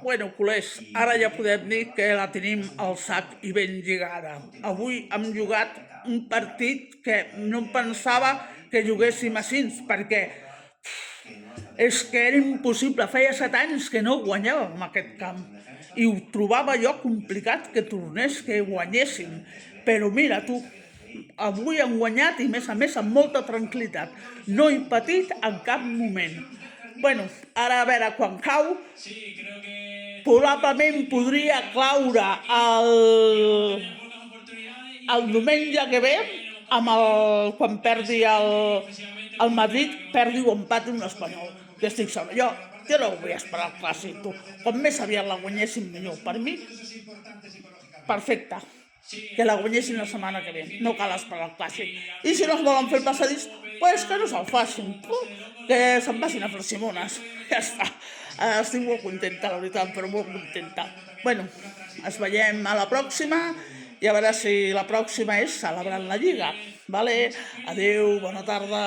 Bueno, culers, ara ja podem dir que la tenim al sac i ben lligada. Avui hem jugat un partit que no em pensava que juguéssim així, perquè és que era impossible. Feia 7 anys que no guanyàvem aquest camp i ho trobava jo complicat que tornés, que guanyéssim. Però mira tu, avui hem guanyat i a més amb molta tranquil·litat. No he patit en cap moment. Bueno, ara a veure quan cau, probablement podria claure el diumenge que ve quan perdi el Madrid, perdi o empati un espanyol, que estic segur. Jo no vull esperar el clàssic, tu. Com més aviat la guanyéssim millor. Per mi, perfecte. Que la guanyessin la setmana que ve. No cal esperar el clàssic. I si no es volen fer el passadís, pues que no se'l facin. Que se'n vagin a fer Simones. Ja està. Estic molt contenta, la veritat, però molt contenta. Bueno, ens veiem a la pròxima i a veure si la pròxima és celebrant la Lliga. Vale? Adéu, bona tarda.